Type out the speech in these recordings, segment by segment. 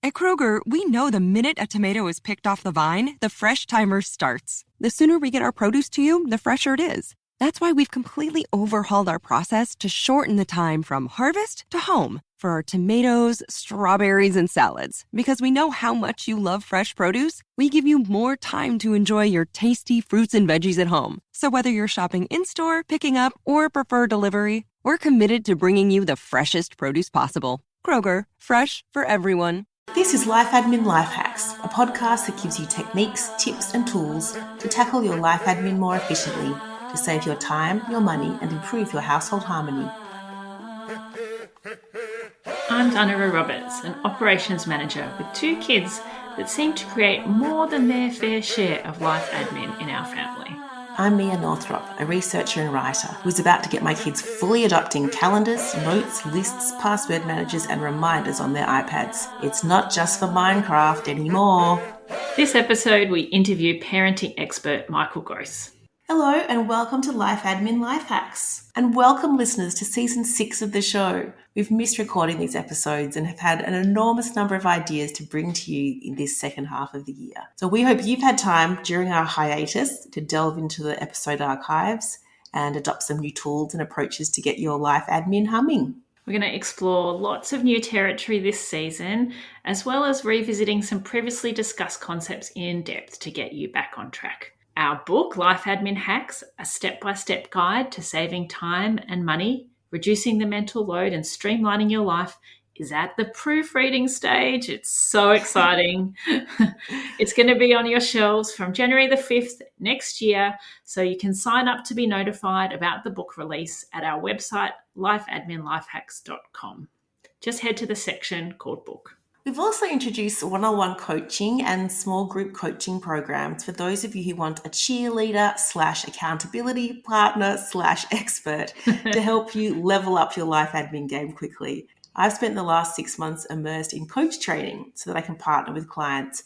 At Kroger, we know the minute a tomato is picked off the vine, the fresh timer starts. The sooner we get our produce to you, the fresher it is. That's why we've completely overhauled our process to shorten the time from harvest to home for our tomatoes, strawberries, and salads. Because we know how much you love fresh produce, we give you more time to enjoy your tasty fruits and veggies at home. So whether you're shopping in-store, picking up, or prefer delivery, we're committed to bringing you the freshest produce possible. Kroger, fresh for everyone. This is Life Admin Life Hacks, a podcast that gives you techniques, tips and tools to tackle your life admin more efficiently, to save your time, your money and improve your household harmony. I'm Donna Roberts, an operations manager with 2 kids that seem to create more than their fair share of life admin in our family. I'm Mia Northrop, a researcher and writer who's about to get my kids fully adopting calendars, notes, lists, password managers and reminders on their iPads. It's not just for Minecraft anymore. This episode, we interview parenting expert Michael Grose. Hello and welcome to Life Admin Life Hacks. And welcome listeners to season 6 of the show. We've missed recording these episodes and have had an enormous number of ideas to bring to you in this second half of the year. So we hope you've had time during our hiatus to delve into the episode archives and adopt some new tools and approaches to get your life admin humming. We're going to explore lots of new territory this season, as well as revisiting some previously discussed concepts in depth to get you back on track. Our book, Life Admin Hacks, a step-by-step guide to saving time and money, reducing the mental load and streamlining your life, is at the proofreading stage. It's so exciting. It's going to be on your shelves from January the 5th next year, so you can sign up to be notified about the book release at our website, lifeadminlifehacks.com. Just head to the section called book. We've also introduced one-on-one coaching and small group coaching programs for those of you who want a cheerleader / accountability partner / expert to help you level up your life admin game quickly. I've spent the last 6 months immersed in coach training so that I can partner with clients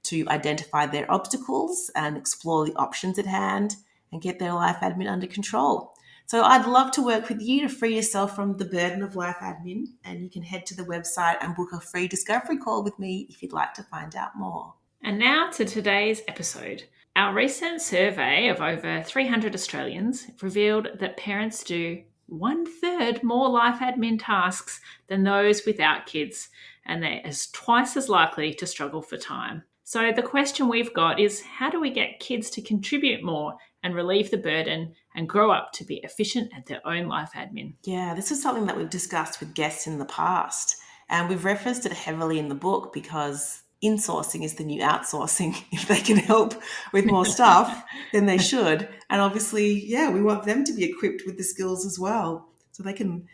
to identify their obstacles and explore the options at hand and get their life admin under control. So I'd love to work with you to free yourself from the burden of life admin, and you can head to the website and book a free discovery call with me if you'd like to find out more. And now to today's episode. Our recent survey of over 300 Australians revealed that parents do 1/3 more life admin tasks than those without kids, and they're twice as likely to struggle for time. So the question we've got is, how do we get kids to contribute more and relieve the burden and grow up to be efficient at their own life admin? Yeah, this is something that we've discussed with guests in the past, and we've referenced it heavily in the book because insourcing is the new outsourcing. If they can help with more stuff, then they should. And obviously, we want them to be equipped with the skills as well so they can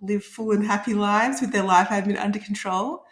live full and happy lives with their life admin under control.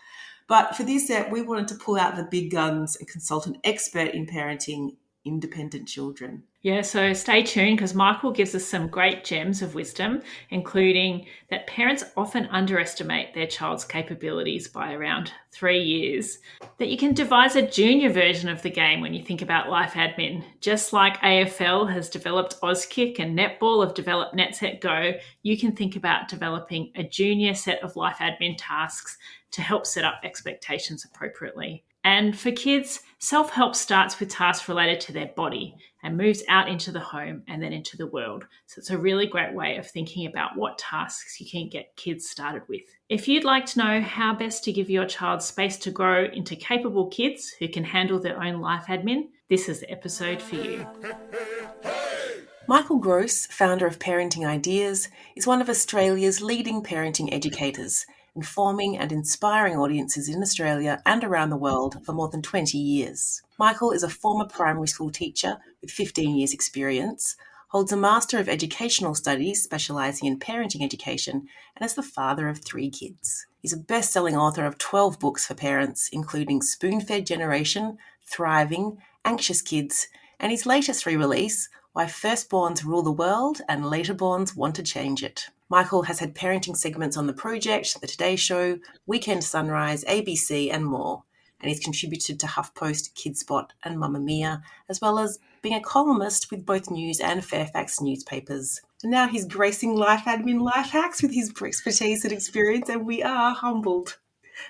But for this we wanted to pull out the big guns and consult an expert in parenting independent children. Yeah, so stay tuned because Michael gives us some great gems of wisdom, including that parents often underestimate their child's capabilities by around 3 years, that you can devise a junior version of the game when you think about life admin. Just like AFL has developed Auskick and Netball have developed NetSet Go, you can think about developing a junior set of life admin tasks to help set up expectations appropriately. And for kids, self-help starts with tasks related to their body and moves out into the home and then into the world. So it's a really great way of thinking about what tasks you can get kids started with. If you'd like to know how best to give your child space to grow into capable kids who can handle their own life admin, this is the episode for you. Michael Grose, founder of Parenting Ideas, is one of Australia's leading parenting educators, informing and inspiring audiences in Australia and around the world for more than 20 years. Michael is a former primary school teacher with 15 years' experience, holds a Master of Educational Studies specialising in parenting education, and is the father of 3 kids. He's a best-selling author of 12 books for parents, including Spoonfed Generation, Thriving, Anxious Kids, and his latest re-release, Why Firstborns Rule the World and Laterborns Want to Change It. Michael has had parenting segments on The Project, The Today Show, Weekend Sunrise, ABC and more, and he's contributed to Huff Post, Kidspot and Mamamia, as well as being a columnist with both News and Fairfax newspapers. And now he's gracing Life Admin Life Hacks with his expertise and experience, and we are humbled.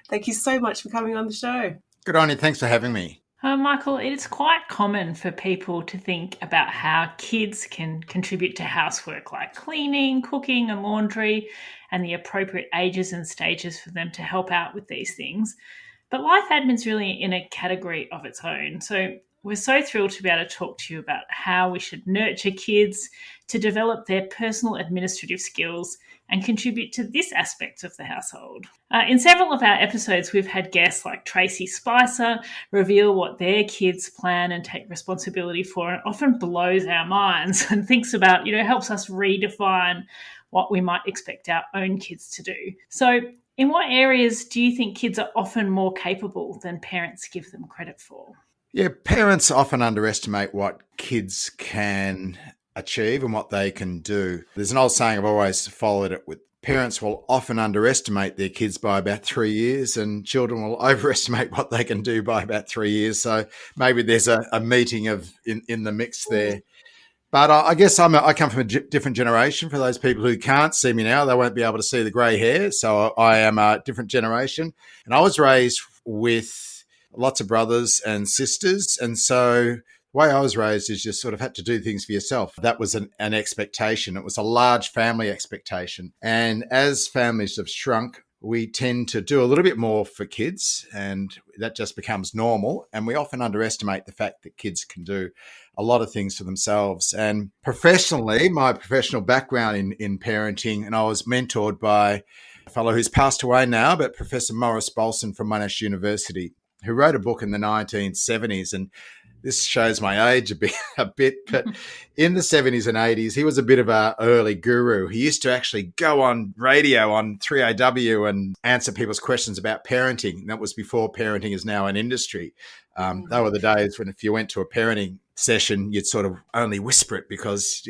Thank you so much for coming on the show. Good on you. Thanks for having me. Michael, it's quite common for people to think about how kids can contribute to housework like cleaning, cooking and laundry, and the appropriate ages and stages for them to help out with these things. But life admin's really in a category of its own. So we're so thrilled to be able to talk to you about how we should nurture kids to develop their personal administrative skills and contribute to this aspect of the household. In several of our episodes, we've had guests like Tracy Spicer reveal what their kids plan and take responsibility for, and it often blows our minds and thinks about, helps us redefine what we might expect our own kids to do. So in what areas do you think kids are often more capable than parents give them credit for? Yeah, parents often underestimate what kids can achieve and what they can do. There's an old saying I've always followed it with. Parents will often underestimate their kids by about 3 years, and children will overestimate what they can do by about 3 years. So maybe there's a meeting in the mix there. But I guess I come from a different generation. For those people who can't see me now, they won't be able to see the grey hair. So I am a different generation. And I was raised with lots of brothers and sisters. And so the way I was raised is you sort of had to do things for yourself. That was an expectation. It was a large family expectation. And as families have shrunk, we tend to do a little bit more for kids, and that just becomes normal. And we often underestimate the fact that kids can do a lot of things for themselves. And professionally, my professional background in parenting, and I was mentored by a fellow who's passed away now, but Professor Maurice Bolson from Monash University, who wrote a book in the 1970s. And this shows my age a bit, but in the 70s and 80s, he was a bit of an early guru. He used to actually go on radio on 3AW and answer people's questions about parenting. And that was before parenting is now an industry. They were the days when if you went to a parenting session, you'd sort of only whisper it because,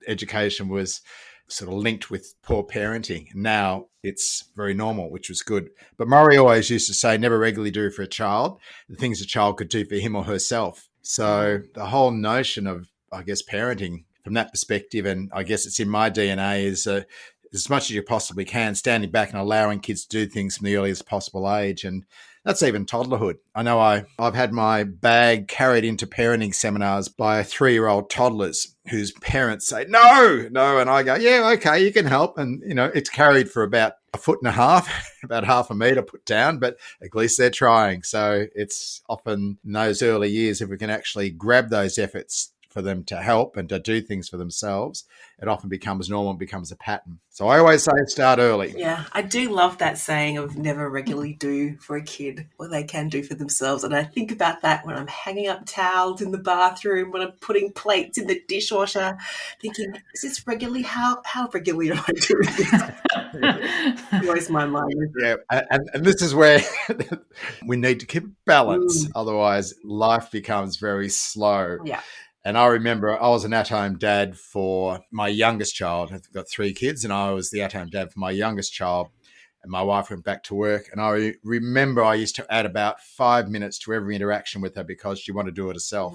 education was sort of linked with poor parenting. Now it's very normal, which was good. But Murray always used to say, never regularly do for a child the things a child could do for him or herself. So the whole notion of, I guess, parenting from that perspective, and I guess it's in my DNA, is as much as you possibly can, standing back and allowing kids to do things from the earliest possible age. And that's even toddlerhood. I know I've had my bag carried into parenting seminars by 3-year-old toddlers whose parents say, no. And I go, yeah, okay, you can help. And, it's carried for about 1.5 feet, about half a metre put down, but at least they're trying. So it's often in those early years, if we can actually grab those efforts for them to help and to do things for themselves, it often becomes normal and becomes a pattern. So I always say start early. Yeah, I do love that saying of never regularly do for a kid what they can do for themselves. And I think about that when I'm hanging up towels in the bathroom, when I'm putting plates in the dishwasher, thinking, is this regularly? How regularly am I doing this? Blows my mind. Yeah, and this is where we need to keep balance. Otherwise, life becomes very slow. Yeah. And I remember I was an at-home dad for my youngest child. I've got 3 kids, and I was the at-home dad for my youngest child. And my wife went back to work. And I remember I used to add about 5 minutes to every interaction with her because she wanted to do it herself.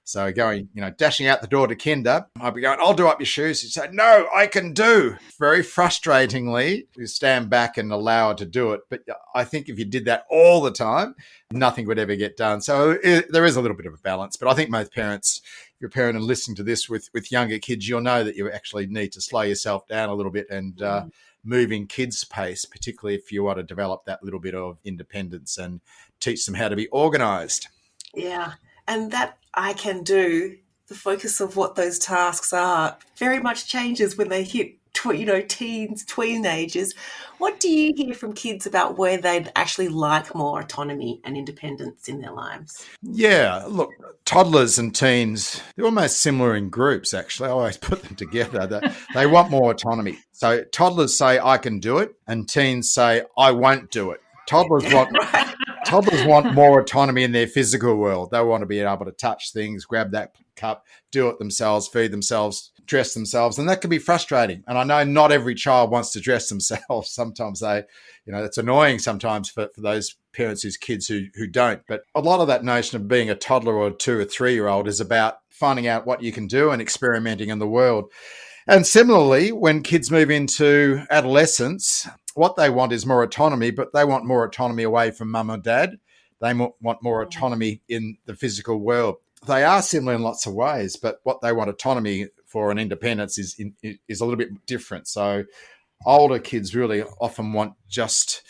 So going, dashing out the door to kinder, I'd be going, I'll do up your shoes. She'd say, no, I can do. Very frustratingly, you stand back and allow her to do it. But I think if you did that all the time, nothing would ever get done. So there is a little bit of a balance. But I think most parents, if you're a parent and listening to this with younger kids, you'll know that you actually need to slow yourself down a little bit and moving kids' pace, particularly if you want to develop that little bit of independence and teach them how to be organised. Yeah, and that I can do, the focus of what those tasks are very much changes when they hit teens, teenagers. What do you hear from kids about where they'd actually like more autonomy and independence in their lives? Yeah, look, toddlers and teens, they're almost similar in groups, actually. I always put them together. They want more autonomy. So toddlers say, I can do it, and teens say, I won't do it. Toddlers want more autonomy in their physical world. They want to be able to touch things, grab that cup, do it themselves, feed themselves, dress themselves. And that can be frustrating. And I know not every child wants to dress themselves. Sometimes it's annoying sometimes for those parents whose kids who don't. But a lot of that notion of being a toddler or 2 or 3-year-old is about finding out what you can do and experimenting in the world. And similarly, when kids move into adolescence, what they want is more autonomy, but they want more autonomy away from mum and dad. They want more autonomy in the physical world. They are similar in lots of ways, but what they want autonomy for and independence is a little bit different. So older kids really often want just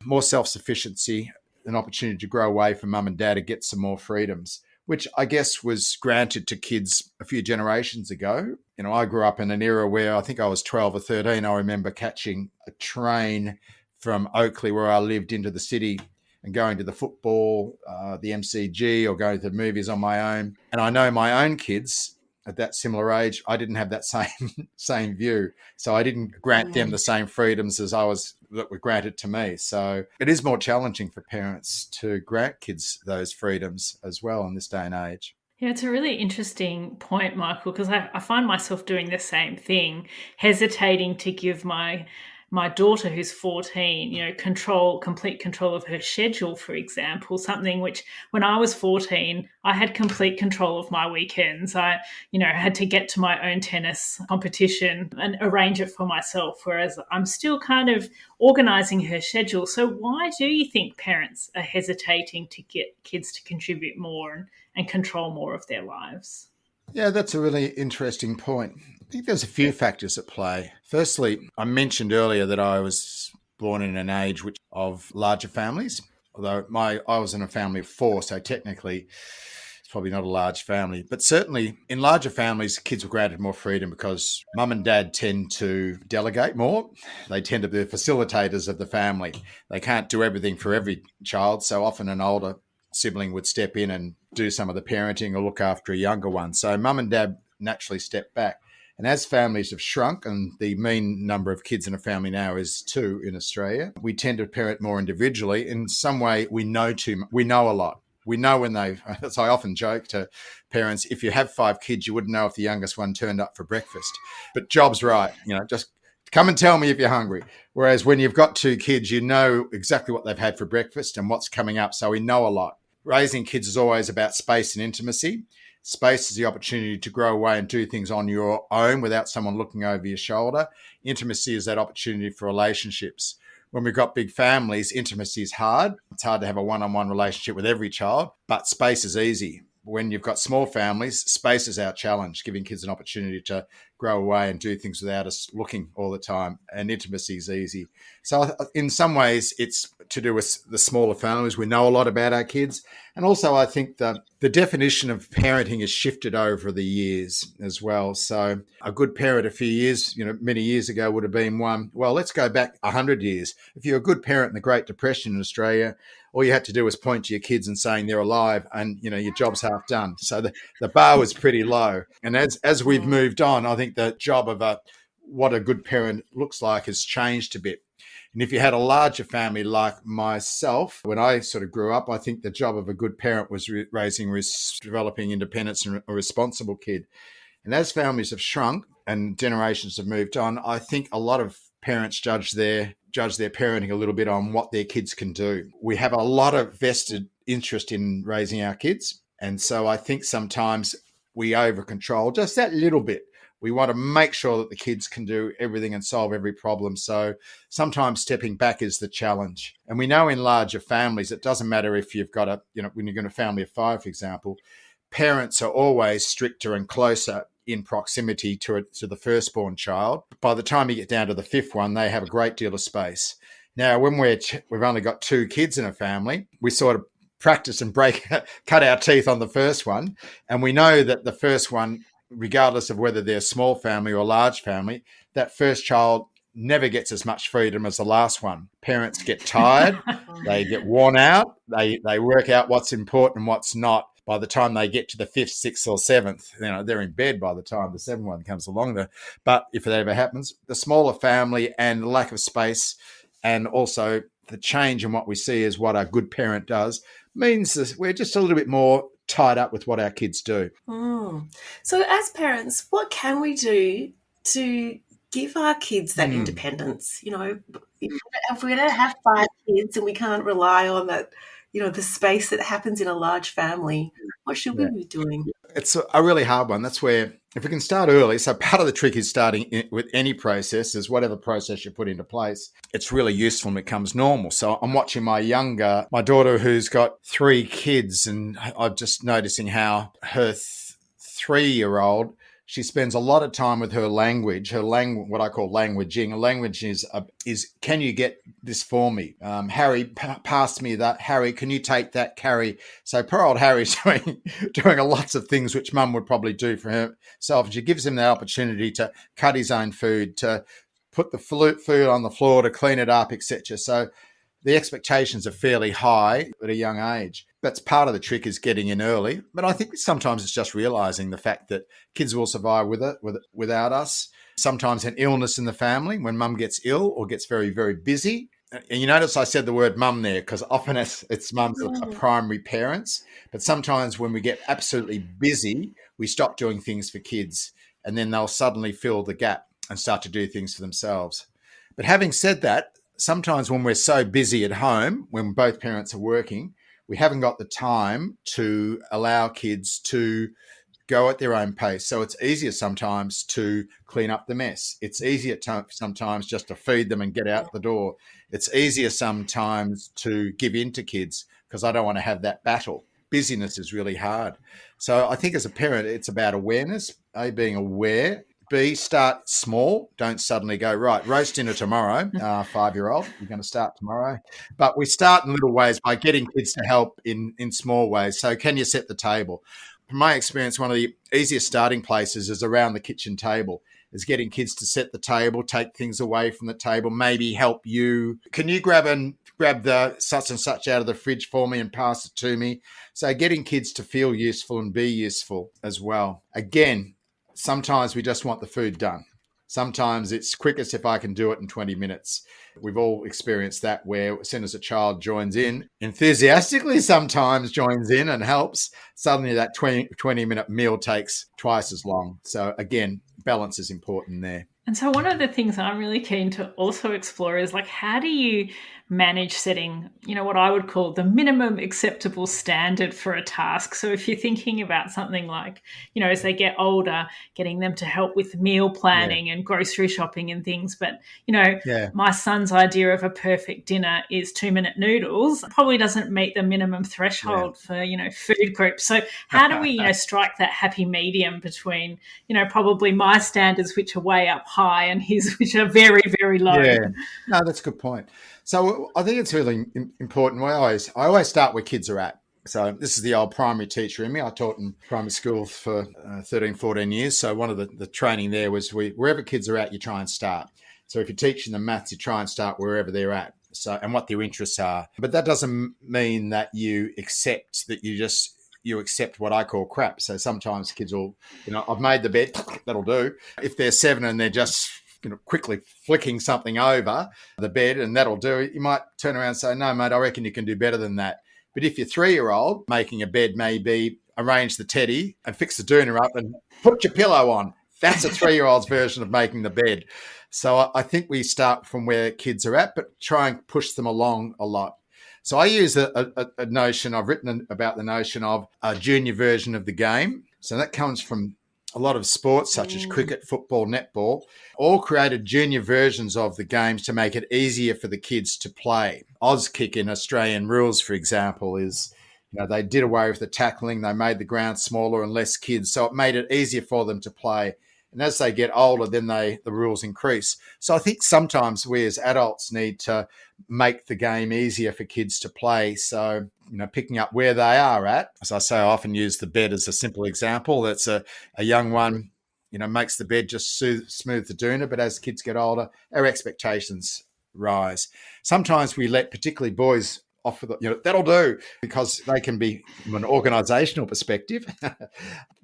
more self-sufficiency, an opportunity to grow away from mum and dad and get some more freedoms, which I guess was granted to kids a few generations ago. You know, I grew up in an era where I think I was 12 or 13. I remember catching a train from Oakley, where I lived, into the city and going to the football, the MCG, or going to the movies on my own. And I know my own kids at that similar age, I didn't have that same view. So I didn't grant them the same freedoms as that were granted to me. So it is more challenging for parents to grant kids those freedoms as well in this day and age. Yeah, it's a really interesting point, Michael, because I find myself doing the same thing, hesitating to give my daughter, who's 14, complete control of her schedule, for example, something which when I was 14, I had complete control of my weekends. I had to get to my own tennis competition and arrange it for myself, whereas I'm still kind of organising her schedule. So why do you think parents are hesitating to get kids to contribute more and control more of their lives? Yeah, that's a really interesting point. I think there's a few factors at play. Firstly, I mentioned earlier that I was born in an age of larger families, although I was in a family of 4, so technically it's probably not a large family. But certainly in larger families, kids were granted more freedom because mum and dad tend to delegate more. They tend to be the facilitators of the family. They can't do everything for every child, so often an older sibling would step in and do some of the parenting or look after a younger one. So mum and dad naturally step back. And as families have shrunk, and the mean number of kids in a family now is 2 in Australia, we tend to parent more individually. In some way, we know a lot. We know when so I often joke to parents, if you have 5 kids, you wouldn't know if the youngest one turned up for breakfast. But job's right, just come and tell me if you're hungry. Whereas when you've got 2 kids, you know exactly what they've had for breakfast and what's coming up. So we know a lot. Raising kids is always about space and intimacy. Space is the opportunity to grow away and do things on your own without someone looking over your shoulder. Intimacy is that opportunity for relationships. When we've got big families, intimacy is hard. It's hard to have a one-on-one relationship with every child, but space is easy. When you've got small families, space is our challenge, giving kids an opportunity to grow away and do things without us looking all the time, and intimacy is easy. So in some ways, it's to do with the smaller families. We know a lot about our kids. And also, I think that the definition of parenting has shifted over the years as well. So a good parent a few years, many years ago would have been one, well, let's go back 100 years. If you're a good parent in the Great Depression in Australia, all you had to do was point to your kids and saying they're alive and, your job's half done. So the bar was pretty low. And as we've moved on, I think the job of what a good parent looks like has changed a bit. And if you had a larger family like myself, when I sort of grew up, I think the job of a good parent was developing independence and a responsible kid. And as families have shrunk and generations have moved on, I think a lot of parents judge their parenting a little bit on what their kids can do. We have a lot of vested interest in raising our kids. And so I think sometimes we over control just that little bit. We want to make sure that the kids can do everything and solve every problem. So sometimes stepping back is the challenge. And we know in larger families, it doesn't matter if you've got when you've got a family of 5, for example, parents are always stricter and closer in proximity to the firstborn child. By the time you get down to the 5th one, they have a great deal of space. Now, when we've only got 2 kids in a family, we sort of practice and cut our teeth on the first one. And we know that the first one, regardless of whether they're a small family or a large family, that first child never gets as much freedom as the last one. Parents get tired, they get worn out, they work out what's important and what's not. By the time they get to the 5th, 6th or 7th, they're in bed by the time the 7th one comes along. But if that ever happens, the smaller family and lack of space, and also the change in what we see as what a good parent does, means that we're just a little bit more tied up with what our kids do. So as parents, what can we do to give our kids that independence? If we don't have 5 kids and we can't rely on that, the space that happens in a large family, what should we be doing? It's a really hard one. That's where, if we can start early, so part of the trick is starting with any process, is whatever process you put into place, it's really useful and it becomes normal. So I'm watching my daughter who's got 3 kids, and I'm just noticing how her 3-year-old, she spends a lot of time with her language, what I call languaging. A language is can you get this for me? Harry, pass me that. Harry, can you take that, Carrie? So poor old Harry's doing lots of things which mum would probably do for herself. She gives him the opportunity to cut his own food, to put the food on the floor, to clean it up, etc. So the expectations are fairly high at a young age. That's part of the trick, is getting in early. But I think sometimes it's just realizing the fact that kids will survive without us. Sometimes an illness in the family, when mum gets ill or gets very, very busy. And you notice I said the word mum there, because often it's mums that are primary parents. But sometimes when we get absolutely busy, we stop doing things for kids, and then they'll suddenly fill the gap and start to do things for themselves. But having said that, sometimes when we're so busy at home, when both parents are working, we haven't got the time to allow kids to go at their own pace. So it's easier sometimes to clean up the mess. It's easier sometimes just to feed them and get out the door. It's easier sometimes to give in to kids, because I don't want to have that battle. Busyness is really hard. So I think as a parent, it's about awareness, A, being aware, B, start small. Don't suddenly go, right, roast dinner tomorrow, 5-year-old. You're going to start tomorrow. But we start in little ways by getting kids to help in small ways. So can you set the table? From my experience, one of the easiest starting places is around the kitchen table, is getting kids to set the table, take things away from the table, maybe help you. Can you grab the such and such out of the fridge for me and pass it to me? So getting kids to feel useful and be useful as well. Again, sometimes we just want the food done. Sometimes it's quickest if I can do it in 20 minutes. We've all experienced that, where as soon as a child joins in, enthusiastically sometimes joins in and helps, suddenly that 20-minute meal takes twice as long. So again, balance is important there. And so one of the things I'm really keen to also explore is, like, how do you manage setting, what I would call the minimum acceptable standard for a task? So if you're thinking about something like, as they get older, getting them to help with meal planning and grocery shopping and things. But, my son's idea of a perfect dinner is 2-minute noodles, probably doesn't meet the minimum threshold for, food groups. So how do we, strike that happy medium between, probably my standards, which are way up high, and his, which are very, very low? Yeah, no, that's a good point. So I think it's really important. I always start where kids are at. So this is the old primary teacher in me. I taught in primary school for 13, 14 years. So one of the training there was wherever kids are at, you try and start. So if you're teaching them maths, you try and start wherever they're at. So, and what their interests are. But that doesn't mean that you accept what I call crap. So sometimes kids will, I've made the bed, that'll do. If they're 7 and they're just quickly flicking something over the bed, and that'll do, you might turn around and say, no, mate, I reckon you can do better than that. But if your 3-year-old making a bed, maybe arrange the teddy and fix the doona up and put your pillow on. That's a 3-year-old's version of making the bed. So I think we start from where kids are at, but try and push them along a lot. So I use a notion, I've written about the notion of a junior version of the game. So that comes from a lot of sports such as cricket, football, netball, all created junior versions of the games to make it easier for the kids to play. Auskick in Australian rules, for example, is, they did away with the tackling. They made the ground smaller and less kids. So it made it easier for them to play. And as they get older, then the rules increase. So I think sometimes we as adults need to make the game easier for kids to play. So, picking up where they are at. As I say, I often use the bed as a simple example. That's a young one, makes the bed just smooth the doona. But as kids get older, our expectations rise. Sometimes we let particularly boys off with that'll do, because they can be, from an organisational perspective,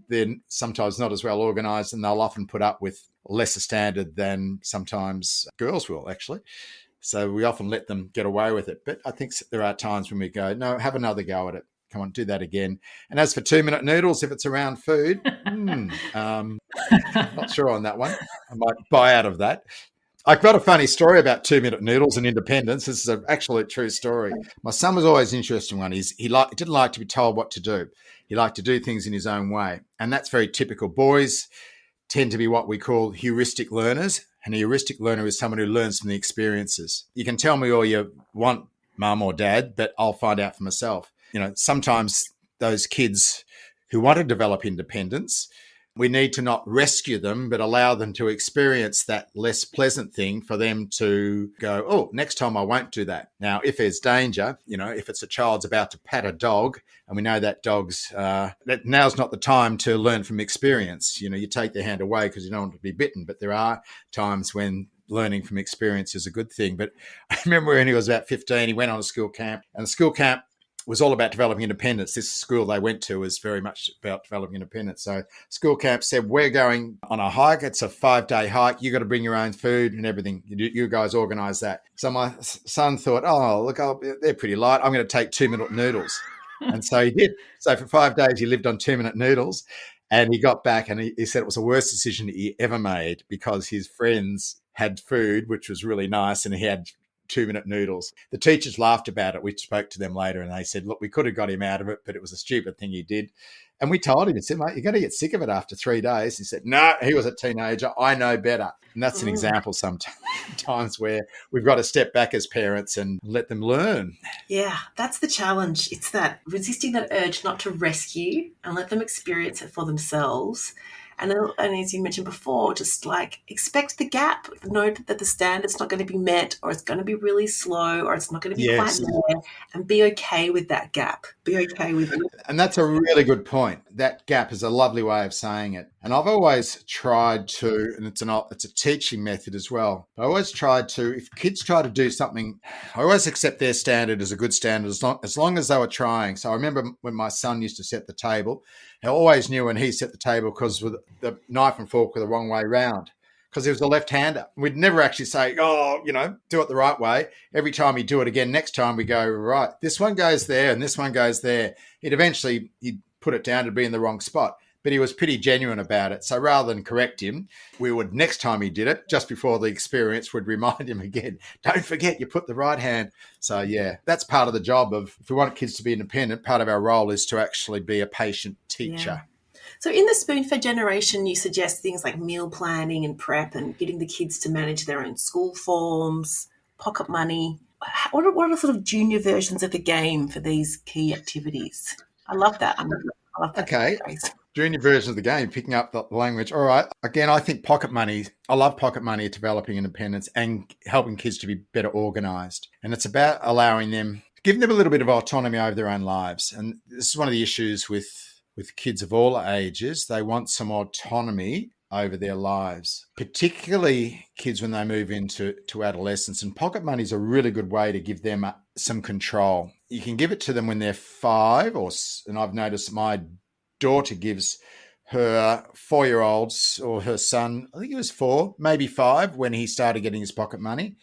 they're sometimes not as well organised, and they'll often put up with lesser standard than sometimes girls will, actually. So we often let them get away with it. But I think there are times when we go, no, have another go at it. Come on, do that again. And as for 2-minute noodles, if it's around food, not sure on that one. I might buy out of that. I've got a funny story about 2-minute noodles and independence. This is an absolute true story. My son was always an interesting one. He didn't like to be told what to do. He liked to do things in his own way. And that's very typical. Boys tend to be what we call heuristic learners. And a heuristic learner is someone who learns from the experiences. You can tell me all you want, mum or dad, but I'll find out for myself. Sometimes those kids who want to develop independence, we need to not rescue them, but allow them to experience that less pleasant thing for them to go, oh, next time I won't do that. Now, if there's danger, if it's a child's about to pat a dog and we know that now's not the time to learn from experience. You take their hand away because you don't want to be bitten. But there are times when learning from experience is a good thing. But I remember when he was about 15, he went on a school camp, and the school camp was all about developing independence. This school they went to was very much about developing independence. So school camp said, we're going on a hike. It's a 5-day hike. You got to bring your own food and everything. You guys organise that. So my son thought, oh, look, they're pretty light. I'm going to take 2-minute noodles. And so he did. So for 5 days, he lived on 2-minute noodles. And he got back and he said it was the worst decision he ever made because his friends had food, which was really nice, and he had 2-minute noodles. The teachers laughed about it. We spoke to them later and they said, look, we could have got him out of it, but it was a stupid thing he did. And we told him, he said, mate, you're going to get sick of it after 3 days. He said, no, he was a teenager. I know better. And that's an example sometimes where we've got to step back as parents and let them learn. Yeah, that's the challenge. It's that resisting that urge not to rescue and let them experience it for themselves. And as you mentioned before, just like expect the gap. Know that the standard's not going to be met, or it's going to be really slow, or it's not going to be quite there, and be okay with that gap. Be okay with it. And that's a really good point. That gap is a lovely way of saying it. And I've always tried to, and it's a teaching method as well. I always tried to, if kids try to do something, I always accept their standard as a good standard as long as they were trying. So I remember when my son used to set the table, I always knew when he set the table because with the knife and fork were the wrong way round because he was a left-hander. We'd never actually say, oh, do it the right way. Every time he'd do it again, next time we go, right, this one goes there and this one goes there. He'd put it down to be in the wrong spot. But he was pretty genuine about it. So rather than correct him, we would, next time he did it, just before the experience, would remind him again, don't forget you put the right hand. So, yeah, that's part of the job of, if we want kids to be independent, part of our role is to actually be a patient teacher. Yeah. So in the Spoonfed Generation, you suggest things like meal planning and prep and getting the kids to manage their own school forms, pocket money. What are sort of junior versions of the game for these key activities? I love that. I love that. Okay. Phrase. Junior version of the game, picking up the language. All right. Again, I think pocket money, I love pocket money at developing independence and helping kids to be better organised. And it's about allowing them, giving them a little bit of autonomy over their own lives. And this is one of the issues with kids of all ages. They want some autonomy over their lives, particularly kids when they move into adolescence. And pocket money is a really good way to give them some control. You can give it to them when they're 5, and I've noticed my daughter gives her 4-year-olds or her son, I think he was 4, maybe 5, when he started getting his pocket money.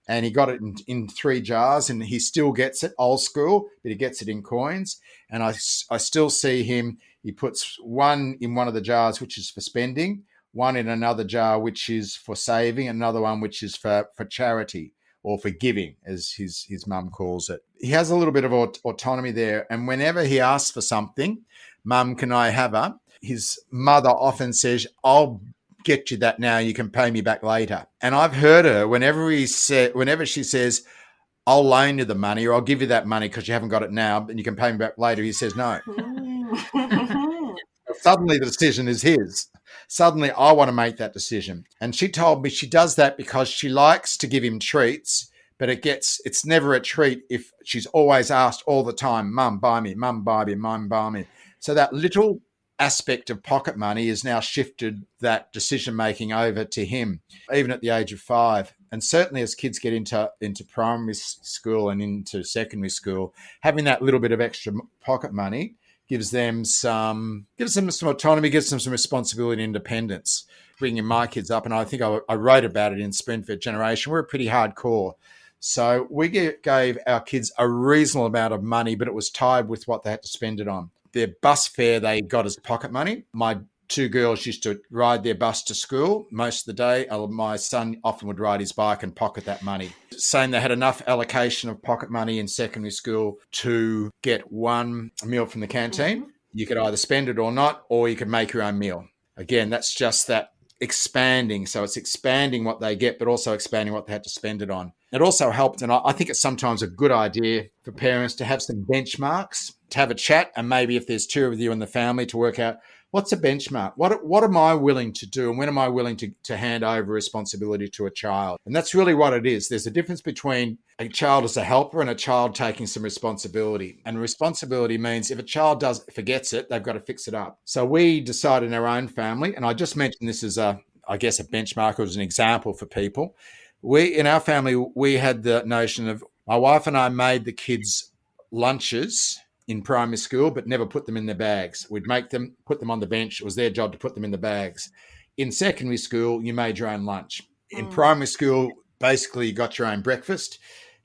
And he got it in 3 jars, and he still gets it old school, but he gets it in coins. And I still see him, he puts one in one of the jars, which is for spending, one in another jar, which is for saving, another one, which is for charity or for giving, as his mum calls it. He has a little bit of autonomy there. And whenever he asks for something, Mum, can I have her? His mother often says, I'll get you that now. You can pay me back later. And I've heard her, whenever she says, I'll loan you the money or I'll give you that money because you haven't got it now and you can pay me back later, he says no. Suddenly the decision is his. Suddenly I want to make that decision. And she told me she does that because she likes to give him treats, but it's never a treat if she's always asked all the time, Mum, buy me, Mum, buy me, Mum, buy me. So that little aspect of pocket money has now shifted that decision-making over to him, even at the age of 5. And certainly as kids get into primary school and into secondary school, having that little bit of extra pocket money gives them some autonomy, gives them some responsibility and independence. Bringing my kids up, and I think I wrote about it in Spoonfed Generation, we're pretty hardcore. So we gave our kids a reasonable amount of money, but it was tied with what they had to spend it on. Their bus fare they got as pocket money. My two girls used to ride their bus to school most of the day. My son often would ride his bike and pocket that money, saying they had enough allocation of pocket money in secondary school to get one meal from the canteen. Mm-hmm. You could either spend it or not, or you could make your own meal. Again, that's just that expanding. So it's expanding what they get, but also expanding what they had to spend it on. It also helped, and I think it's sometimes a good idea for parents to have some benchmarks, to have a chat, and maybe if there's two of you in the family, to work out what's a benchmark? What am I willing to do, and when am I willing to hand over responsibility to a child? And that's really what it is. There's a difference between a child as a helper and a child taking some responsibility. And responsibility means if a child forgets it, they've got to fix it up. So we decided in our own family, and I just mentioned this as a benchmark or as an example for people. In our family, we had the notion of my wife and I made the kids lunches in primary school, but never put them in their bags. We'd make them, put them on the bench. It was their job to put them in the bags. In secondary school, you made your own lunch. In primary school, basically you got your own breakfast.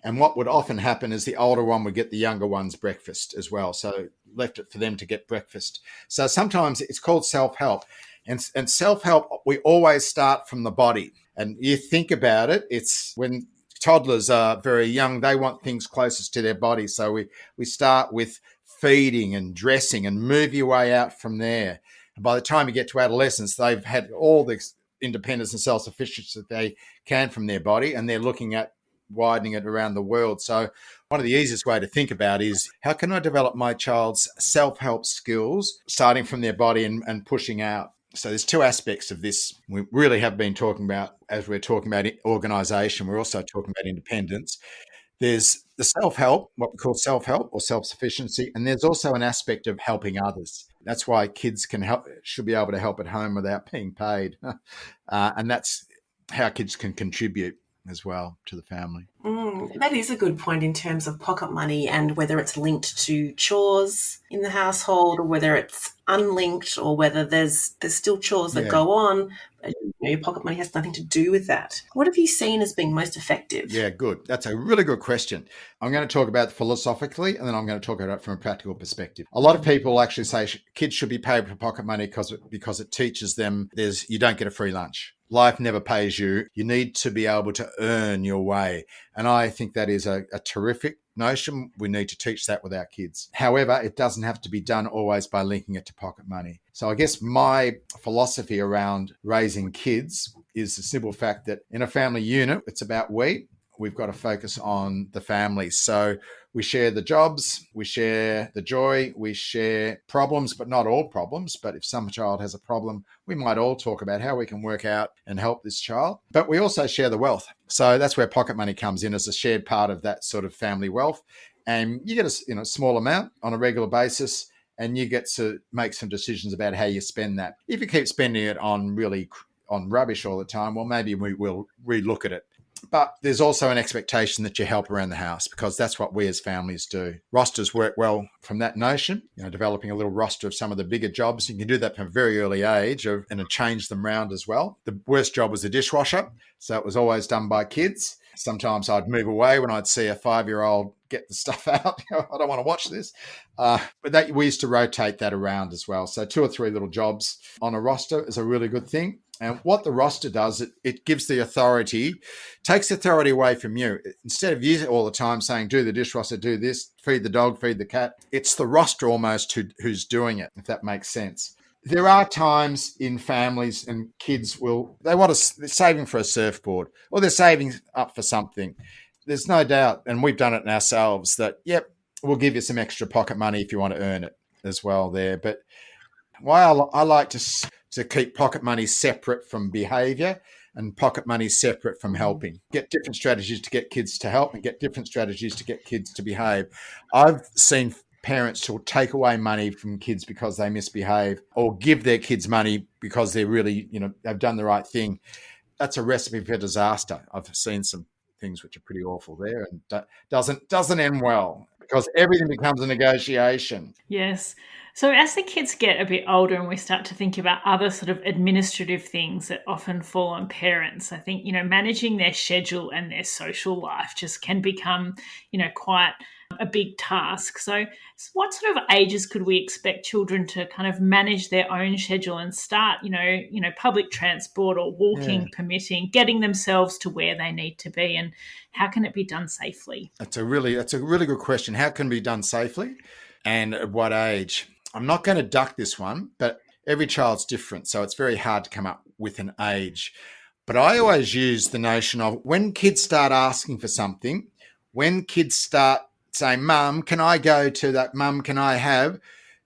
And what would often happen is the older one would get the younger one's breakfast as well. So left it for them to get breakfast. So sometimes it's called self-help. And self-help, we always start from the body. And you think about it, it's when toddlers are very young, they want things closest to their body. So we start with feeding and dressing and move your way out from there. And by the time you get to adolescence, they've had all the independence and self-sufficiency that they can from their body, and they're looking at widening it around the world. So one of the easiest way to think about is, how can I develop my child's self-help skills starting from their body and pushing out? So there's two aspects of this we really have been talking about as we're talking about organisation. We're also talking about independence. There's the self-help, what we call self-help or self-sufficiency, and there's also an aspect of helping others. That's why kids should be able to help at home without being paid. And that's how kids can contribute as well to the family. That is a good point in terms of pocket money, and whether it's linked to chores in the household or whether it's unlinked, or whether there's still chores that go on. Your pocket money has nothing to do with that. What have you seen as being most effective? Yeah, good. That's a really good question. I'm going to talk about it philosophically, and then I'm going to talk about it from a practical perspective. A lot of people actually say kids should be paid for pocket money because it teaches them you don't get a free lunch. Life never pays you. You need to be able to earn your way. And I think that is a terrific notion. We need to teach that with our kids. However, it doesn't have to be done always by linking it to pocket money. So I guess my philosophy around raising kids is the simple fact that in a family unit, it's about we've got to focus on the family. So we share the jobs, we share the joy, we share problems, but not all problems. But if some child has a problem, we might all talk about how we can work out and help this child. But we also share the wealth. So that's where pocket money comes in as a shared part of that sort of family wealth. And you get a small amount on a regular basis, and you get to make some decisions about how you spend that. If you keep spending it on rubbish all the time, well, maybe we will relook at it. But there's also an expectation that you help around the house, because that's what we as families do. Rosters work well from that notion, developing a little roster of some of the bigger jobs. You can do that from a very early age and change them around as well. The worst job was the dishwasher. So it was always done by kids. Sometimes I'd move away when I'd see a 5-year-old get the stuff out. I don't want to watch this. But we used to rotate that around as well. So 2 or 3 little jobs on a roster is a really good thing. And what the roster does, it gives the authority, takes authority away from you. Instead of you all the time saying, do the dishwasher, do this, feed the dog, feed the cat, it's the roster almost who's doing it, if that makes sense. There are times in families and kids they're saving for a surfboard, or they're saving up for something. There's no doubt, and we've done it ourselves, that, we'll give you some extra pocket money if you want to earn it as well there. But why I like to keep pocket money separate from behaviour and pocket money separate from helping. Get different strategies to get kids to help and get different strategies to get kids to behave. I've seen parents who will take away money from kids because they misbehave, or give their kids money because they're really, they've done the right thing. That's a recipe for disaster. I've seen some things which are pretty awful there, and doesn't end well, because everything becomes a negotiation. Yes. So as the kids get a bit older and we start to think about other sort of administrative things that often fall on parents, I think, managing their schedule and their social life just can become, quite a big task. So what sort of ages could we expect children to kind of manage their own schedule and start, public transport or walking, permitting, getting themselves to where they need to be, and how can it be done safely? That's a really good question. How can it be done safely and at what age? I'm not going to duck this one, but every child's different, so it's very hard to come up with an age. But I always use the notion of when kids start asking for something, when kids start saying, Mum, can I go to that? Mum, can I have?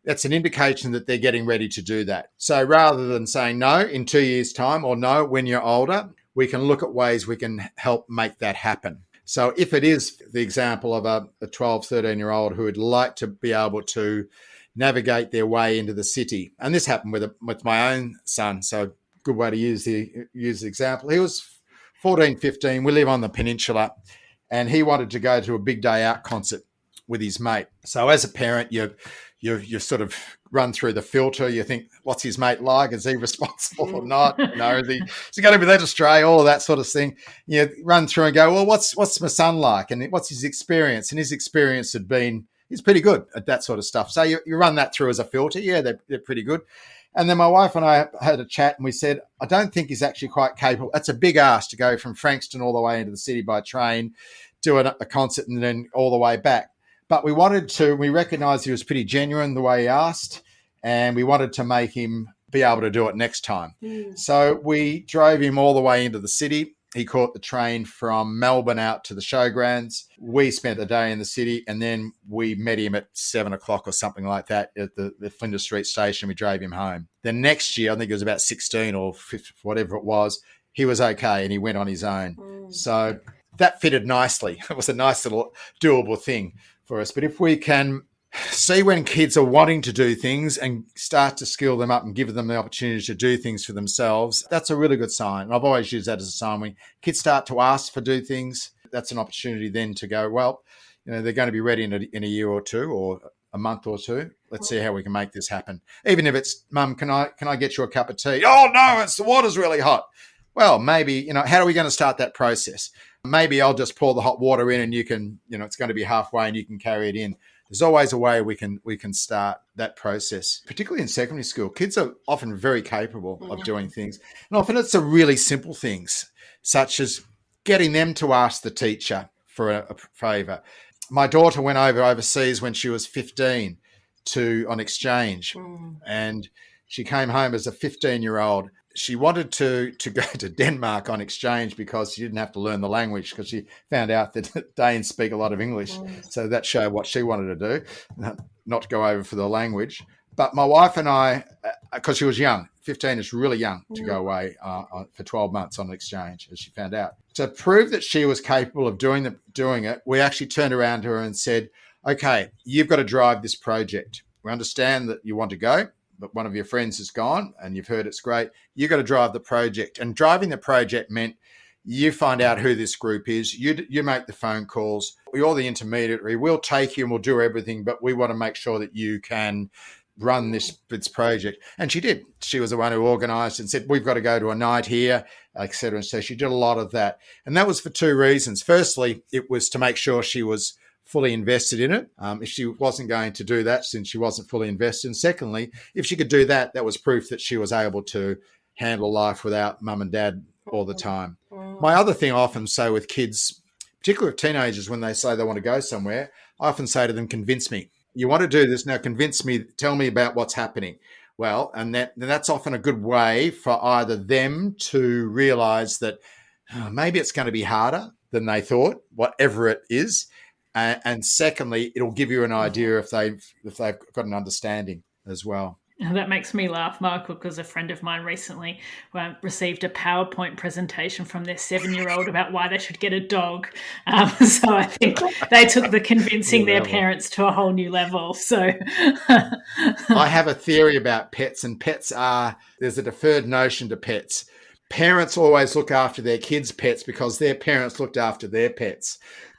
That's an indication that they're getting ready to do that. So rather than saying no in 2 years' time or no when you're older, we can look at ways we can help make that happen. So if it is the example of a 12, 13-year-old who would like to be able to navigate their way into the city, and this happened with my own son, so good way to use the example. He was 14, 15. We live on the peninsula, and he wanted to go to a big day out concert with his mate. So as a parent, you sort of run through the filter. You think, what's his mate like? Is he responsible or not? Is he going to be led astray? All of that sort of thing. You run through and go, well, what's my son like? And what's his experience? And his experience had been, he's pretty good at that sort of stuff. So you run that through as a filter. Yeah, they're pretty good. And then my wife and I had a chat and we said, I don't think he's actually quite capable. It's a big ask to go from Frankston all the way into the city by train, do a concert and then all the way back. But we recognised he was pretty genuine the way he asked, and we wanted to make him be able to do it next time. So we drove him all the way into the city. He caught the train from Melbourne out to the showgrounds. We spent the day in the city, and then we met him at 7:00 or something like that at the Flinders Street station. We drove him home. The next year, I think it was about 16 or 15, whatever it was, he was okay and he went on his own. So that fitted nicely. It was a nice little doable thing for us. But if we can see when kids are wanting to do things and start to skill them up and give them the opportunity to do things for themselves, that's a really good sign. And I've always used that as a sign. When kids start to ask for do things, that's an opportunity then to go, well, they're going to be ready in a year or two or a month or two. Let's see how we can make this happen. Even if it's, Mum, can I get you a cup of tea? Oh, no, the water's really hot. Well, maybe, how are we going to start that process? Maybe I'll just pour the hot water in and you can, it's going to be halfway and you can carry it in. There's always a way we can start that process, particularly in secondary school. Kids are often very capable of doing things. And often it's the really simple things, such as getting them to ask the teacher for a favour. My daughter went overseas when she was 15 on exchange, and she came home as a 15-year-old. She wanted to go to Denmark on exchange because she didn't have to learn the language, because she found out that Danes speak a lot of English. So that showed what she wanted to do, not to go over for the language. But my wife and I, because she was young, 15 is really young to go away for 12 months on exchange, as she found out. To prove that she was capable of doing it, we actually turned around to her and said, okay, you've got to drive this project. We understand that you want to go, but one of your friends has gone and you've heard it's great. You've got to drive the project. And driving the project meant you find out who this group is. You make the phone calls. You're the intermediary. We'll take you and we'll do everything, but we want to make sure that you can run this project. And she did. She was the one who organised and said, we've got to go to a night here, et cetera. And so she did a lot of that. And that was for two reasons. Firstly, it was to make sure she was fully invested in it. If she wasn't going to do that, since she wasn't fully invested. And secondly, if she could do that, that was proof that she was able to handle life without mum and dad all the time. My other thing I often say with kids, particularly with teenagers, when they say they want to go somewhere, I often say to them, convince me. You want to do this, now convince me, tell me about what's happening. Well, and that's often a good way for either them to realise that maybe it's going to be harder than they thought, whatever it is. And secondly, it'll give you an idea if they've got an understanding as well. That makes me laugh, Michael, because a friend of mine recently received a PowerPoint presentation from their 7-year-old about why they should get a dog. So I think they took the convincing their parents to a whole new level. So I have a theory about pets, and there's a deferred notion to pets. Parents always look after their kids' pets because their parents looked after their pets.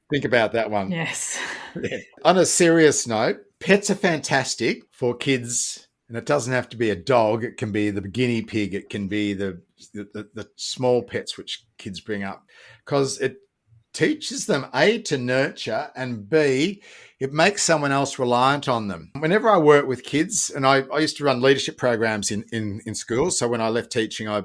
Think about that one. Yes. Yeah. On a serious note, pets are fantastic for kids. And it doesn't have to be a dog. It can be the guinea pig. It can be the small pets which kids bring up, because it teaches them, A, to nurture, and B, it makes someone else reliant on them. Whenever I work with kids, and I used to run leadership programs in schools. So when I left teaching, I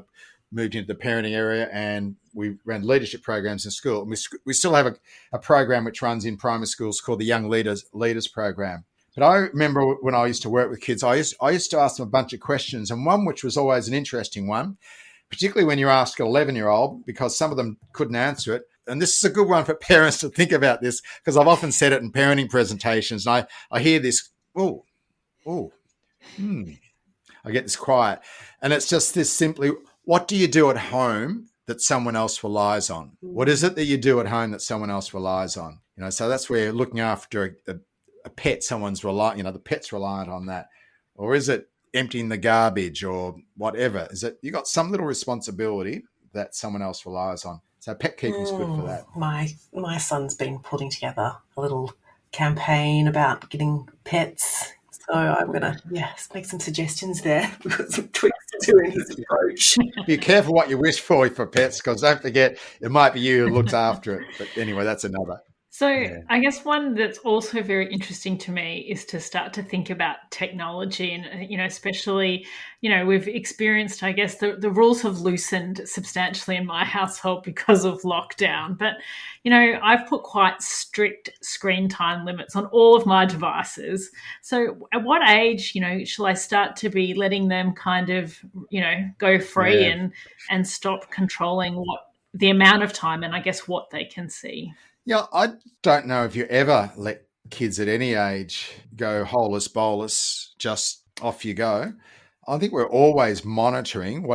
moved into the parenting area and we ran leadership programs in school. And we still have a program which runs in primary schools called the Young Leaders Program. But I remember when I used to work with kids, I used to ask them a bunch of questions, and one which was always an interesting one, particularly when you ask an 11-year-old, because some of them couldn't answer it. And this is a good one for parents to think about this, because I've often said it in parenting presentations, and I hear this, I get this quiet. And it's just this simply, what do you do at home that someone else relies on? What is it that you do at home that someone else relies on? So that's where looking after a pet, the pet's reliant on that. Or is it emptying the garbage or whatever? Is it you got some little responsibility that someone else relies on? So pet keeping's good for that. My son's been putting together a little campaign about getting pets. So I'm going to, make some suggestions there. We've got some tweaks to do in his approach. Be careful what you wish for pets, because don't forget, it might be you who looks after it. But anyway, that's another. So I guess one that's also very interesting to me is to start to think about technology and, especially, we've experienced, I guess, the rules have loosened substantially in my household because of lockdown. But, I've put quite strict screen time limits on all of my devices. So at what age, shall I start to be letting them kind of, go free and stop controlling the amount of time and I guess what they can see? Yeah, I don't know if you ever let kids at any age go holus bolus, just off you go. I think we're always monitoring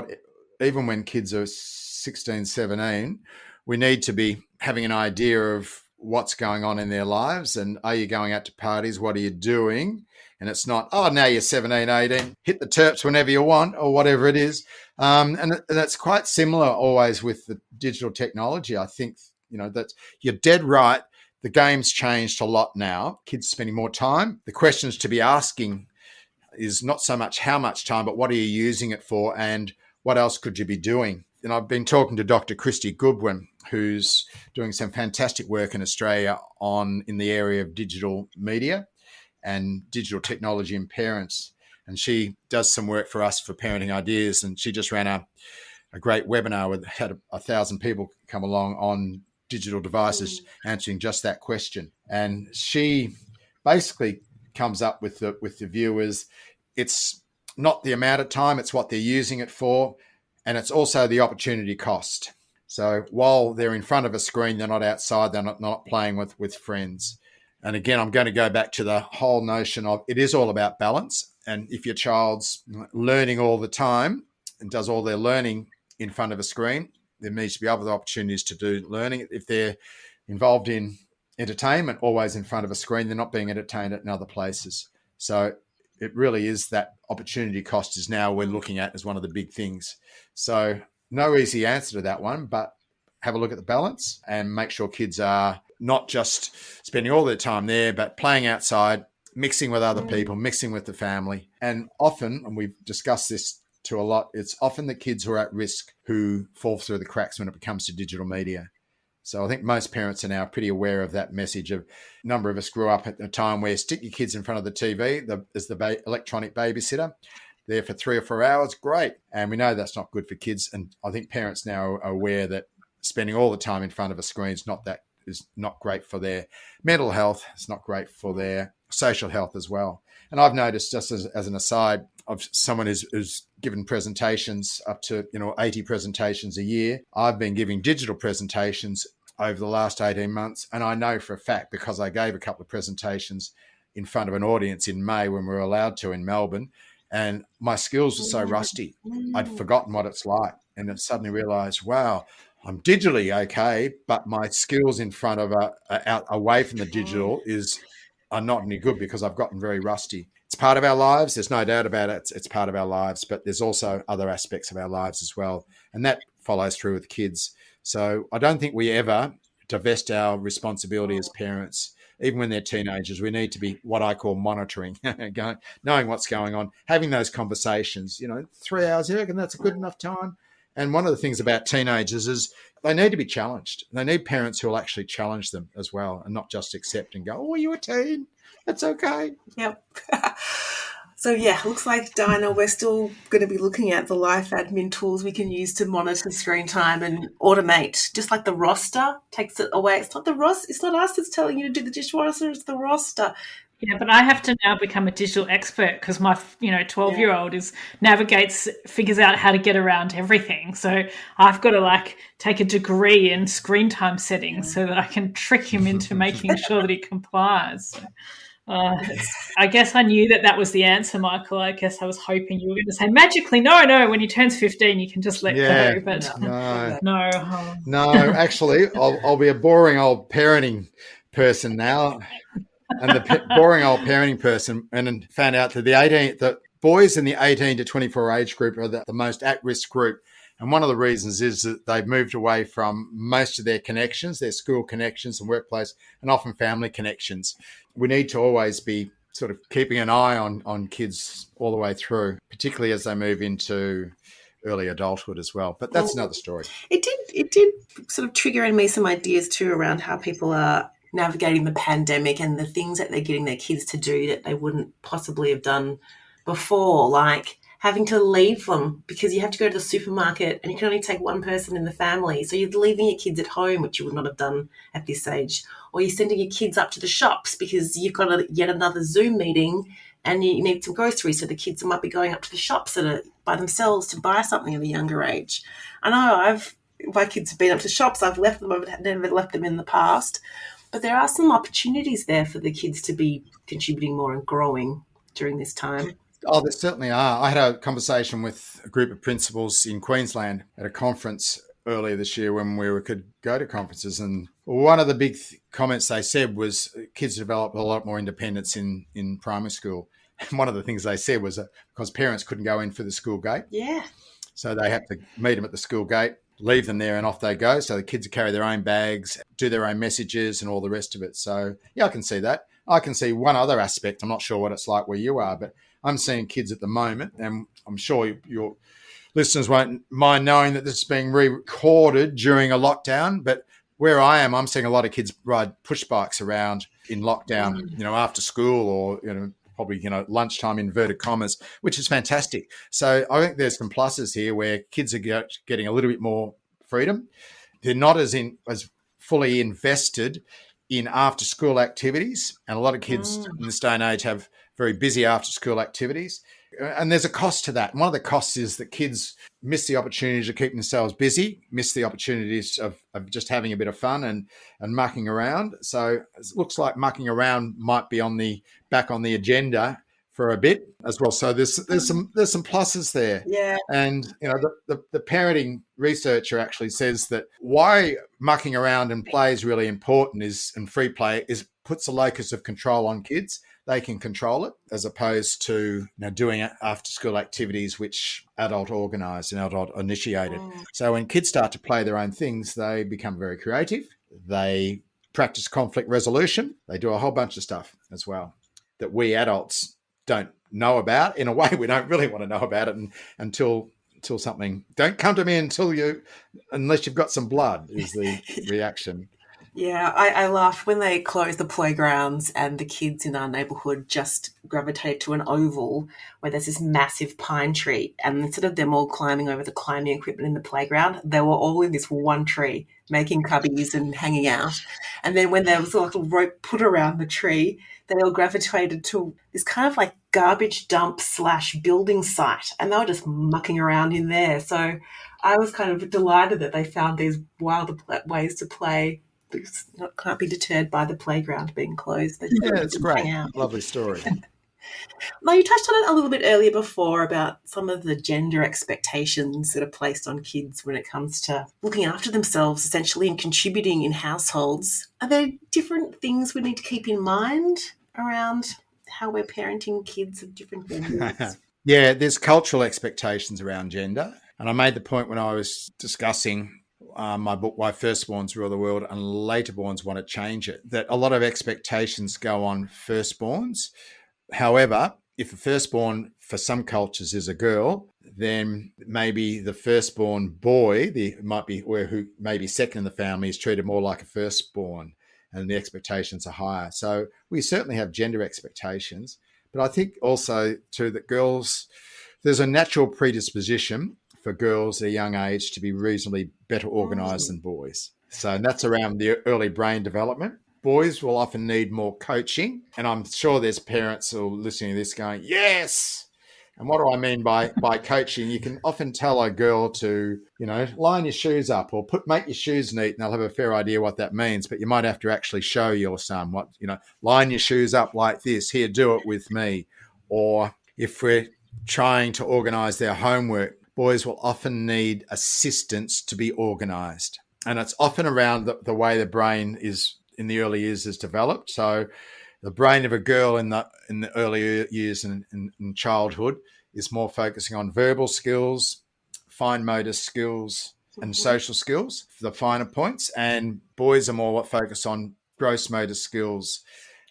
even when kids are 16, 17, we need to be having an idea of what's going on in their lives. And are you going out to parties? What are you doing? And it's not, now you're 17, 18, hit the terps whenever you want or whatever it is. And that's quite similar always with the digital technology. I think that you're dead right. The game's changed a lot now. Kids spending more time. The questions to be asking is not so much how much time, but what are you using it for and what else could you be doing? And I've been talking to Dr. Christy Goodwin, who's doing some fantastic work in Australia in the area of digital media and digital technology in parents. And she does some work for us for Parenting Ideas. And she just ran a great webinar had 1,000 people come along on digital devices answering just that question. And she basically comes up with the view is it's not the amount of time, it's what they're using it for. And it's also the opportunity cost. So while they're in front of a screen, they're not outside, they're not playing with friends. And again, I'm going to go back to the whole notion of it is all about balance. And if your child's learning all the time and does all their learning in front of a screen, there needs to be other opportunities to do learning. If they're involved in entertainment, always in front of a screen, they're not being entertained in other places. So it really is that opportunity cost is now we're looking at as one of the big things. So no easy answer to that one, but have a look at the balance and make sure kids are not just spending all their time there, but playing outside, mixing with other people, mixing with the family. And often, and we've discussed this to a lot, it's often the kids who are at risk who fall through the cracks when it comes to digital media. So I think most parents are now pretty aware of that message. A number of us grew up at a time where stick your kids in front of the TV as the electronic babysitter, there for 3 or 4 hours, great. And we know that's not good for kids. And I think parents now are aware that spending all the time in front of a screen is not great for their mental health. It's not great for their social health as well. And I've noticed, just as an aside, of someone who's given presentations up to 80 presentations a year. I've been giving digital presentations over the last 18 months. And I know for a fact, because I gave a couple of presentations in front of an audience in May when we were allowed to in Melbourne, and my skills were so rusty. I'd forgotten what it's like. And I suddenly realized, wow, I'm digitally okay, but my skills in front of away from the digital are not any good because I've gotten very rusty. It's part of our lives. There's no doubt about it. It's part of our lives, but there's also other aspects of our lives as well. And that follows through with kids. So I don't think we ever divest our responsibility as parents. Even when they're teenagers, we need to be what I call monitoring, knowing what's going on, having those conversations, 3 hours, you reckon that's a good enough time? And one of the things about teenagers is they need to be challenged. They need parents who will actually challenge them as well and not just accept and go, oh, you're a teen. That's okay. Yep. So, yeah, looks like, Dinah, we're still going to be looking at the life admin tools we can use to monitor screen time and automate, just like the roster takes it away. It's not it's not us that's telling you to do the dishwasher, it's the roster. Yeah, but I have to now become a digital expert because my 12-year-old figures out how to get around everything. So I've got to take a degree in screen time settings so that I can trick him into making sure that he complies. I guess I knew that was the answer, Michael. I guess I was hoping you were going to say magically, no, when he turns 15, you can just let go. But no, actually, I'll be a boring old parenting person now. And the boring old parenting person, and found out that the boys in the 18 to 24 age group are the most at-risk group. And one of the reasons is that they've moved away from most of their connections, their school connections and workplace, and often family connections. We need to always be sort of keeping an eye on kids all the way through, particularly as they move into early adulthood as well. But that's another story. It did sort of trigger in me some ideas too around how people are navigating the pandemic and the things that they're getting their kids to do that they wouldn't possibly have done before, like having to leave them because you have to go to the supermarket and you can only take one person in the family. So you're leaving your kids at home, which you would not have done at this age. Or you're sending your kids up to the shops because you've got yet another Zoom meeting and you need some groceries. So the kids might be going up to the shops by themselves to buy something at a younger age. I know my kids have been up to shops. I've left them. I've never left them in the past. But there are some opportunities there for the kids to be contributing more and growing during this time. Oh, there certainly are. I had a conversation with a group of principals in Queensland at a conference earlier this year when we could go to conferences. And one of the big comments they said was kids develop a lot more independence in primary school. And one of the things they said was that because parents couldn't go in for the school gate. Yeah. So they had to meet them at the school gate, leave them there and off they go. So the kids carry their own bags, do their own messages and all the rest of it. So, yeah, I can see that. I can see one other aspect. I'm not sure what it's like where you are, but I'm seeing kids at the moment, and I'm sure your listeners won't mind knowing that this is being re-recorded during a lockdown, but where I am, I'm seeing a lot of kids ride push bikes around in lockdown, after school or, probably, lunchtime, inverted commas, which is fantastic. So I think there's some pluses here where kids are getting a little bit more freedom. They're not as fully invested in after-school activities, and a lot of kids in this day and age have very busy after-school activities. And there's a cost to that. And one of the costs is that kids miss the opportunity to keep themselves busy, miss the opportunities of just having a bit of fun and mucking around. So it looks like mucking around might be back on the agenda for a bit as well. So there's some pluses there. Yeah. And the parenting researcher actually says that why mucking around and play is really important and free play puts a locus of control on kids. They can control it as opposed to doing after school activities which adult organised and adult initiated. So when kids start to play their own things, they become very creative. They practice conflict resolution. They do a whole bunch of stuff as well that we adults don't know about. In a way, we don't really want to know about it until something. Don't come to me unless you've got some blood is the reaction. Yeah, I laughed when they closed the playgrounds and the kids in our neighbourhood just gravitated to an oval where there's this massive pine tree, and instead of them all climbing over the climbing equipment in the playground, they were all in this one tree making cubbies and hanging out. And then when there was a little rope put around the tree, they all gravitated to this kind of like garbage dump / building site, and they were just mucking around in there. So I was kind of delighted that they found these wilder ways to play. Can't be deterred by the playground being closed. Yeah, it's great. Lovely story. Now, you touched on it a little bit earlier before about some of the gender expectations that are placed on kids when it comes to looking after themselves, essentially, and contributing in households. Are there different things we need to keep in mind around how we're parenting kids of different genders? Yeah, there's cultural expectations around gender. And I made the point when I was discussing my book, Why Firstborns Rule the World and Laterborns Want to Change It, that a lot of expectations go on firstborns. However, if the firstborn for some cultures is a girl, then maybe the firstborn boy, who may be second in the family, is treated more like a firstborn, and the expectations are higher. So we certainly have gender expectations, but I think also too that there's a natural predisposition for girls at a young age to be reasonably better organised than boys. So that's around the early brain development. Boys will often need more coaching. And I'm sure there's parents who are listening to this going, yes. And what do I mean by coaching? You can often tell a girl to, line your shoes up or make your shoes neat, and they'll have a fair idea what that means. But you might have to actually show your son line your shoes up like this. Here, do it with me. Or if we're trying to organise their homework, boys will often need assistance to be organised. And it's often around the way the brain is in the early years is developed. So the brain of a girl in the early years in childhood is more focusing on verbal skills, fine motor skills, and social skills for the finer points. And boys are more focused on gross motor skills,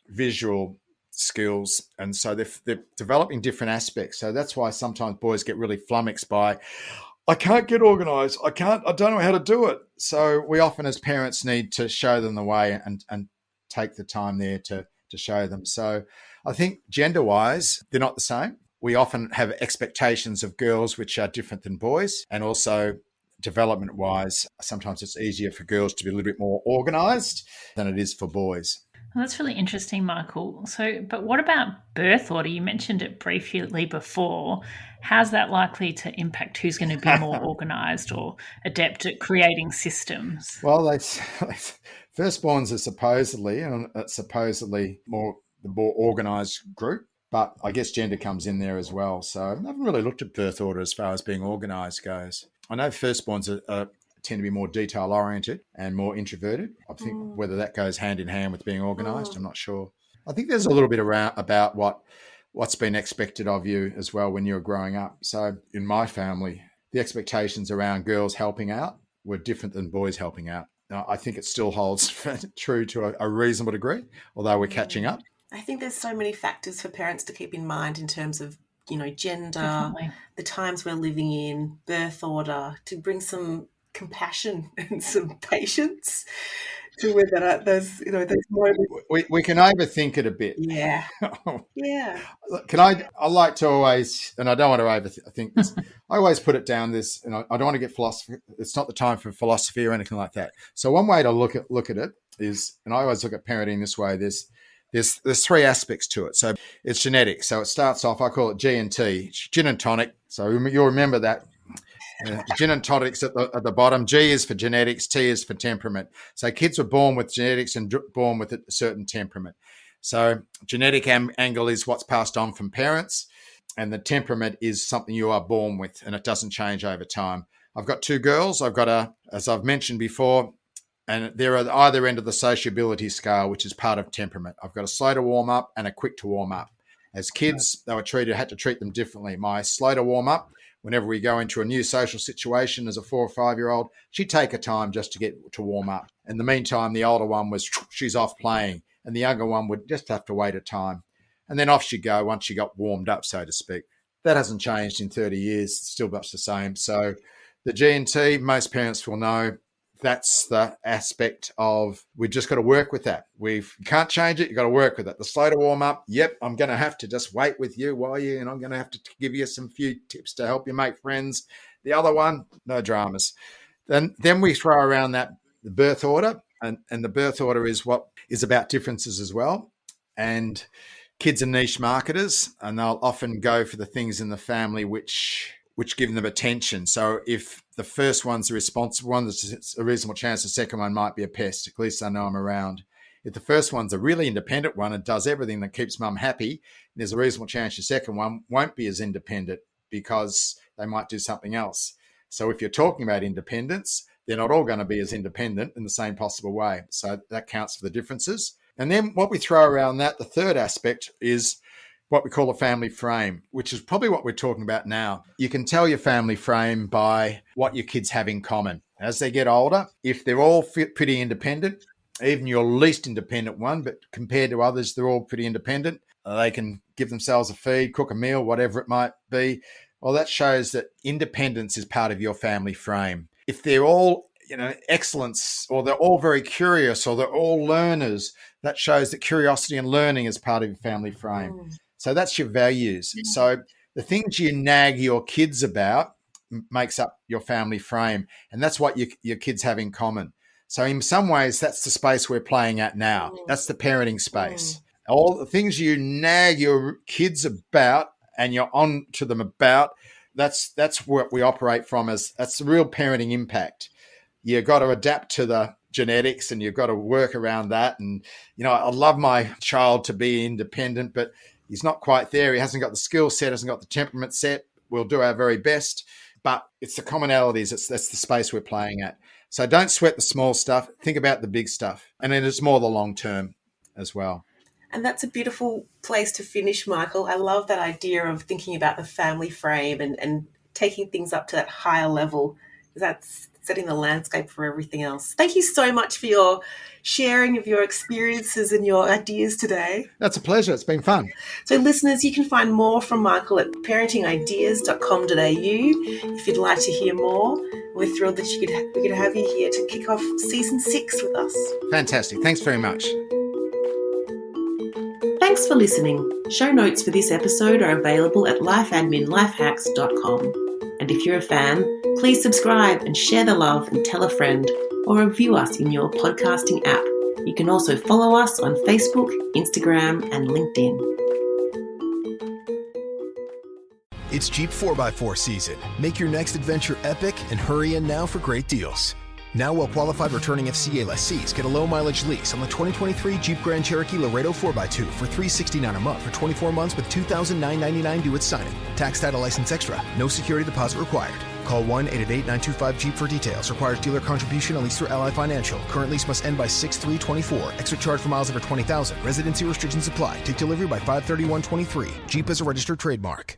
visual skills. And so they're developing different aspects. So that's why sometimes boys get really flummoxed by, I can't get organised. I don't know how to do it. So we often as parents need to show them the way and take the time there to show them. So I think gender-wise, they're not the same. We often have expectations of girls which are different than boys. And also development-wise, sometimes it's easier for girls to be a little bit more organised than it is for boys. Well, that's really interesting, Michael. So, but what about birth order? You mentioned it briefly before. How's that likely to impact who's going to be more organised or adept at creating systems? Well, firstborns are supposedly more the more organised group, but I guess gender comes in there as well. So I haven't really looked at birth order as far as being organised goes. I know firstborns tend to be more detail oriented and more introverted. I think whether that goes hand in hand with being organised, I'm not sure. I think there's a little bit about what's been expected of you as well when you were growing up. So in my family, the expectations around girls helping out were different than boys helping out. Now, I think it still holds true to a reasonable degree, although we're catching up. I think there's so many factors for parents to keep in mind in terms of, gender, Definitely. the times we're living in, birth order, to bring some compassion and some patience to whether there's more. We can overthink it a bit. Yeah. Yeah. I like to always, and I don't want to overthink this, I always put it down this, and I don't want to get philosophy. It's not the time for philosophy or anything like that. So one way to look at it is, and I always look at parenting this way, there's three aspects to it. So it's genetic. So it starts off, I call it G and T, gin and tonic. So you'll remember that. Gin and tonic's at the bottom. G is for genetics, T is for temperament. So kids are born with genetics and born with a certain temperament. So genetic angle is what's passed on from parents, and the temperament is something you are born with, and it doesn't change over time. I've got two girls. I've got as I've mentioned before, and they're at either end of the sociability scale, which is part of temperament. I've got a slow to warm up and a quick to warm up. As kids, had to treat them differently. My slow to warm up, whenever we go into a new social situation as a 4 or 5 year old, she'd take her time just to get to warm up. In the meantime, the older one she's off playing, and the younger one would just have to wait a time. And then off she'd go once she got warmed up, so to speak. That hasn't changed in 30 years. It's still much the same. So the G&T, most parents will know, that's the aspect of we've just got to work with that. You can't change it. You've got to work with it. The slow to warm up, yep, I'm going to have to just wait with you while and I'm going to have to give you some few tips to help you make friends. The other one, no dramas. Then we throw around the birth order, and the birth order is what is about differences as well. And kids are niche marketers, and they'll often go for the things in the family which give them attention. So if the first one's the responsible one, there's a reasonable chance the second one might be a pest. At least I know I'm around. If the first one's a really independent one and does everything that keeps mum happy, there's a reasonable chance the second one won't be as independent because they might do something else. So if you're talking about independence, they're not all going to be as independent in the same possible way. So that counts for the differences. And then what we throw around that, the third aspect, is what we call a family frame, which is probably what we're talking about now. You can tell your family frame by what your kids have in common. As they get older, if they're all pretty independent, even your least independent one, but compared to others, they're all pretty independent, they can give themselves a feed, cook a meal, whatever it might be. Well, that shows that independence is part of your family frame. If they're all, excellence, or they're all very curious, or they're all learners, that shows that curiosity and learning is part of your family frame. So that's your values. So the things you nag your kids about makes up your family frame. And that's what your kids have in common. So in some ways, that's the space we're playing at now. That's the parenting space. All the things you nag your kids about and you're on to them about, that's what we operate from. That's the real parenting impact. You've got to adapt to the genetics and you've got to work around that. And, I love my child to be independent, but he's not quite there. He hasn't got the skill set, hasn't got the temperament set. We'll do our very best, but it's the commonalities. That's the space we're playing at. So don't sweat the small stuff. Think about the big stuff. And then it's more the long term as well. And that's a beautiful place to finish, Michael. I love that idea of thinking about the family frame and taking things up to that higher level. That's setting the landscape for everything else. Thank you so much for your sharing of your experiences and your ideas today. That's a pleasure. It's been fun. So listeners, you can find more from Michael at parentingideas.com.au. If you'd like to hear more, we're thrilled that we could have you here to kick off season 6 with us. Fantastic. Thanks very much. Thanks for listening. Show notes for this episode are available at lifeadminlifehacks.com. And if you're a fan, please subscribe and share the love and tell a friend, or review us in your podcasting app. You can also follow us on Facebook, Instagram, and LinkedIn. It's Jeep 4x4 season. Make your next adventure epic and hurry in now for great deals. Now well-qualified returning FCA lessees get a low-mileage lease on the 2023 Jeep Grand Cherokee Laredo 4x2 for $369 a month for 24 months with $2,999 due at signing. Tax, title, license extra. No security deposit required. Call 1-888-925-JEEP for details. Requires dealer contribution on lease through Ally Financial. Current lease must end by 6/3/24. Extra charge for miles over 20,000. Residency restrictions apply. Take delivery by 5/31/23. Jeep is a registered trademark.